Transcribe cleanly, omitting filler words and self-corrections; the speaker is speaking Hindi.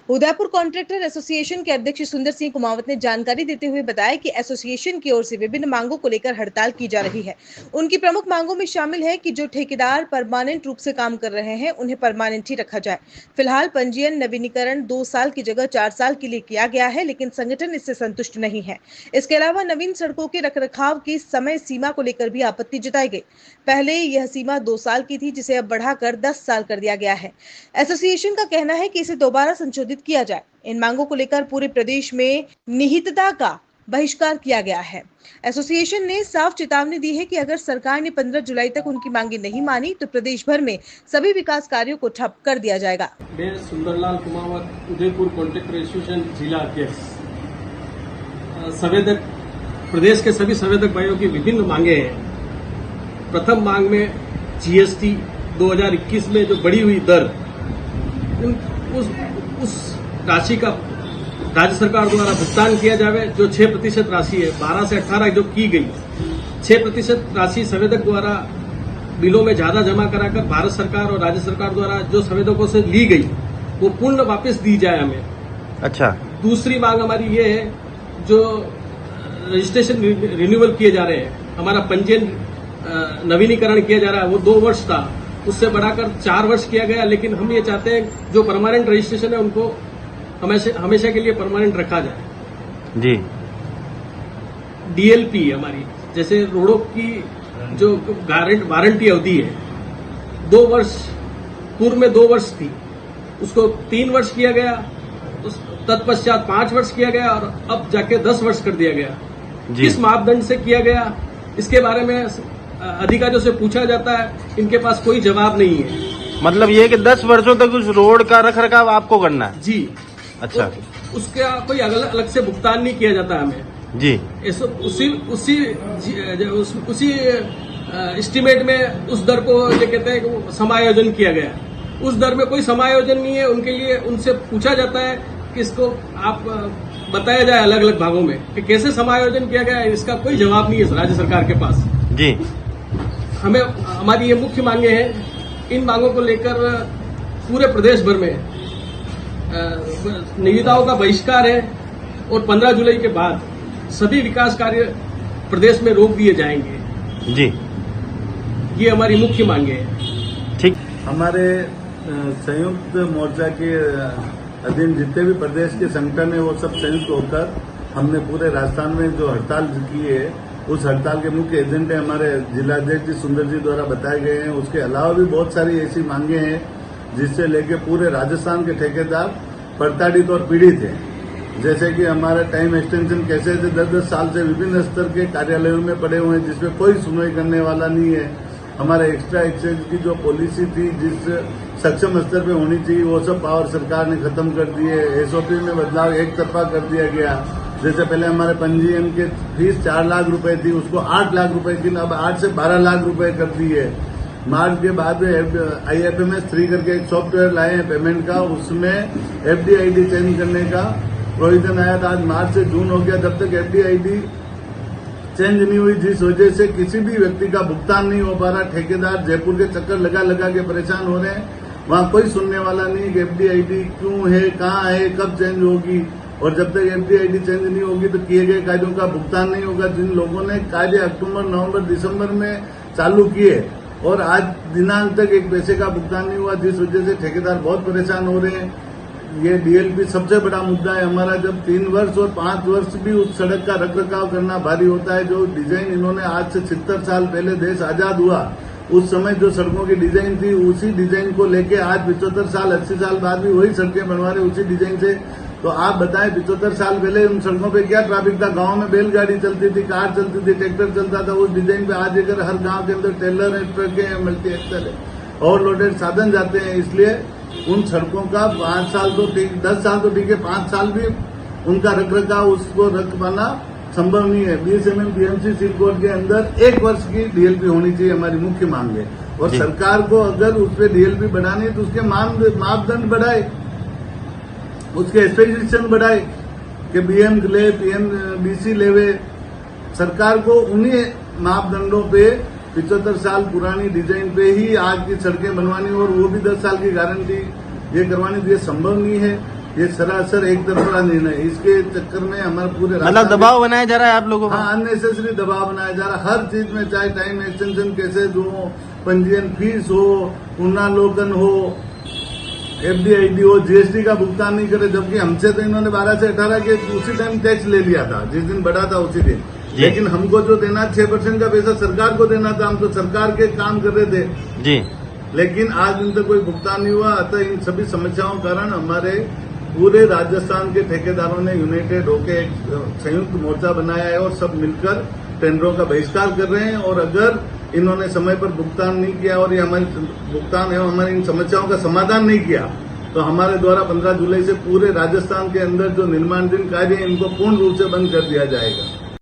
उदयपुर कॉन्ट्रैक्टर एसोसिएशन के अध्यक्ष सुंदर सिंह कुमावत ने जानकारी देते हुए बताया कि एसोसिएशन की ओर से विभिन्न मांगों को लेकर हड़ताल की जा रही है। उनकी प्रमुख मांगों में शामिल है कि जो ठेकेदार परमानेंट रूप से काम कर रहे हैं उन्हें परमानेंट ही रखा जाए। फिलहाल पंजीयन नवीनीकरण 2 साल की जगह 4 साल के लिए किया गया है, लेकिन संगठन इससे संतुष्ट नहीं है। इसके अलावा नवीन सड़कों के रखरखाव की समय सीमा को लेकर भी आपत्ति जताई गई। पहले यह सीमा 2 साल की थी, जिसे अब बढ़ाकर 10 साल कर दिया गया है। एसोसिएशन का कहना है कि इसे दोबारा संशोधित किया जाए। इन मांगों को लेकर पूरे प्रदेश में निहितता का बहिष्कार किया गया है। एसोसिएशन ने साफ चेतावनी दी है कि अगर सरकार ने 15 जुलाई तक उनकी मांगे नहीं मानी तो प्रदेश भर में सभी विकास कार्यों को ठप कर दिया जाएगा। मैं सुंदरलाल कुमावत, उदयपुर कॉन्ट्रैक्टर एसोसिएशन जिला अध्यक्ष। संवेदक प्रदेश के सभी संवेदक भाइयों की विभिन्न मांगे हैं। प्रथम मांग में जीएसटी 2021 में जो बढ़ी हुई दर, उस राशि का राज्य सरकार द्वारा भुगतान किया जावे। जो 6% राशि है 12 से 18 जो की गई, 6% राशि संवेदक द्वारा बिलों में ज्यादा जमा कराकर भारत सरकार और राज्य सरकार द्वारा जो संवेदकों से ली गई वो पूर्ण वापस दी जाए हमें। अच्छा। दूसरी मांग हमारी ये है, जो रजिस्ट्रेशन रिन्यूअल किए जा रहे हैं, हमारा पंजीयन नवीनीकरण किया जा रहा है, वो 2 वर्ष था, उससे बढ़ाकर 4 वर्ष किया गया। लेकिन हम ये चाहते हैं जो परमानेंट रजिस्ट्रेशन है उनको हमेशा के लिए परमानेंट रखा जाए। जी। डीएलपी हमारी जैसे रोडों की जो वारंटी अवधि है 2 वर्ष, पूर्व में 2 वर्ष थी, उसको 3 वर्ष किया गया, तत्पश्चात 5 वर्ष किया गया और अब जाके 10 वर्ष कर दिया गया। किस मापदंड से किया गया, इसके बारे में अधिकारियों से पूछा जाता है, इनके पास कोई जवाब नहीं है। मतलब ये कि 10 वर्षों तक उस रोड का रखरखाव आपको करना है? जी। अच्छा। तो उसका कोई अलग से भुगतान नहीं किया जाता हमें। जी। उसी एस्टीमेट में उस दर को ये कहते हैं कि समायोजन किया गया। उस दर में कोई समायोजन नहीं है। उनके लिए उनसे पूछा जाता है कि इसको आप बताया जाए अलग अलग भागों में कि कैसे समायोजन किया गया है, इसका कोई जवाब नहीं है राज्य सरकार के पास। जी। हमारी ये मुख्य मांगे हैं। इन मांगों को लेकर पूरे प्रदेश भर में निविदाओं का बहिष्कार है और 15 जुलाई के बाद सभी विकास कार्य प्रदेश में रोक दिए जाएंगे। जी। ये हमारी मुख्य मांगे हैं। ठीक। हमारे संयुक्त मोर्चा के अधीन जितने भी प्रदेश के संगठन है वो सब संयुक्त होकर हमने पूरे राजस्थान में जो हड़ताल की है, उस हड़ताल के मुख्य एजेंडे हमारे जिलाध्यक्ष जी सुंदर जी द्वारा बताए गए हैं। उसके अलावा भी बहुत सारी ऐसी मांगे हैं जिससे लेके पूरे राजस्थान के ठेकेदार प्रताड़ित और पीड़ित हैं। जैसे कि हमारा टाइम एक्सटेंशन कैसे 10-10 साल से विभिन्न स्तर के कार्यालयों में पड़े हुए हैं, जिसमें कोई सुनवाई करने वाला नहीं है। हमारे एक्स्ट्रा एक्सचेंज की जो पॉलिसी थी, जिस सक्षम स्तर पे होनी चाहिए, वो सब पावर सरकार ने खत्म कर दी है। एसओपी में बदलाव एक तरफा कर दिया गया। जैसे पहले हमारे पंजीयन के फीस 4 लाख रुपए थी, उसको 8 लाख रुपए की, अब 8 से 12 लाख रुपए कर दी है। मार्च के बाद में IFMS 3 करके एक सॉफ्टवेयर लाए हैं पेमेंट का, उसमें FDID चेंज करने का प्रोविजन आया था। आज मार्च से जून हो गया, जब तक FDID चेंज नहीं हुई, जिस वजह से किसी भी व्यक्ति का भुगतान नहीं हो पा रहा। ठेकेदार जयपुर के चक्कर लगा के परेशान हो रहे हैं। वहां कोई सुनने वाला नहीं कि FDID क्यों है, कहाँ है, कब चेंज होगी। और जब तक FDID चेंज नहीं होगी तो किए गए कार्यों का भुगतान नहीं होगा। जिन लोगों ने कार्य अक्टूबर, नवंबर, दिसंबर में चालू किए और आज दिनांक तक एक पैसे का भुगतान नहीं हुआ, जिस वजह से ठेकेदार बहुत परेशान हो रहे हैं। ये DLP सबसे बड़ा मुद्दा है हमारा। जब 3 वर्ष और 5 वर्ष भी उस सड़क का रखरखाव करना भारी होता है। जो डिजाइन इन्होंने आज से 76 साल पहले देश आजाद हुआ, उस समय जो सड़कों की डिजाइन थी, उसी डिजाइन को लेके आज 75 साल 80 साल बाद भी वही सड़कें बनवा रहे उसी डिजाइन से। तो आप बताएं 75 साल पहले उन सड़कों पे क्या ट्रैफिक था? गांव में बैलगाड़ी चलती थी, कार चलती थी, ट्रैक्टर चलता था। उस डिजाइन पे आज अगर हर गांव के अंदर टेलर है, ट्रक है, मल्टी एक्सल है, ओवरलोडेड साधन जाते हैं। इसलिए उन सड़कों का 5 साल तो ठीक, 10 साल तो ठीक है, 5 साल भी उनका रखरखाव, उसको रख पाना संभव नहीं है। BSML BMC सील कोड के अंदर 1 वर्ष की DLP होनी चाहिए, हमारी मुख्य मांग है। और सरकार को अगर उस पर DLP बढ़ानी है तो उसके मापदंड बढ़ाए, उसके स्पेसिफिकेशन बढ़ाए कि BM ले, PMBC लेवे। सरकार को उन्हीं मापदंडों पे 75 साल पुरानी डिजाइन पे ही आज की सड़कें बनवानी और वो भी 10 साल की गारंटी ये करवानी, ये संभव नहीं है। ये सरासर एक तरफा निर्णय है। इसके चक्कर में हमारे पूरे मतलब राजस्थान दबाव बनाया जा रहा है आप लोगों हाँ का? अननेसेसरी दबाव बनाया जा रहा है हर चीज में, चाहे टाइम एक्सटेंशन केसेज हो, पंजीयन फीस हो, पुनर्लोकन हो, FDID हो, GST का भुगतान नहीं करे, जबकि हमसे तो इन्होंने 12 से 18 के उसी टाइम टैक्स ले लिया था, जिस दिन बढ़ा था उसी दिन। लेकिन हमको जो देना 6% का पैसा सरकार को देना था, हम तो सरकार के काम कर रहे थे जी। लेकिन आज दिन तक कोई भुगतान नहीं हुआ। अतः इन सभी समस्याओं के कारण हमारे पूरे राजस्थान के ठेकेदारों ने यूनाइटेड होकर एक संयुक्त मोर्चा बनाया है और सब मिलकर टेंडरों का बहिष्कार कर रहे हैं। और अगर इन्होंने समय पर भुगतान नहीं किया और ये हमारी भुगतान एवं हमारी इन समस्याओं का समाधान नहीं किया तो हमारे द्वारा 15 जुलाई से पूरे राजस्थान के अंदर जो निर्माणाधीन कार्य है इनको पूर्ण रूप से बंद कर दिया जाएगा।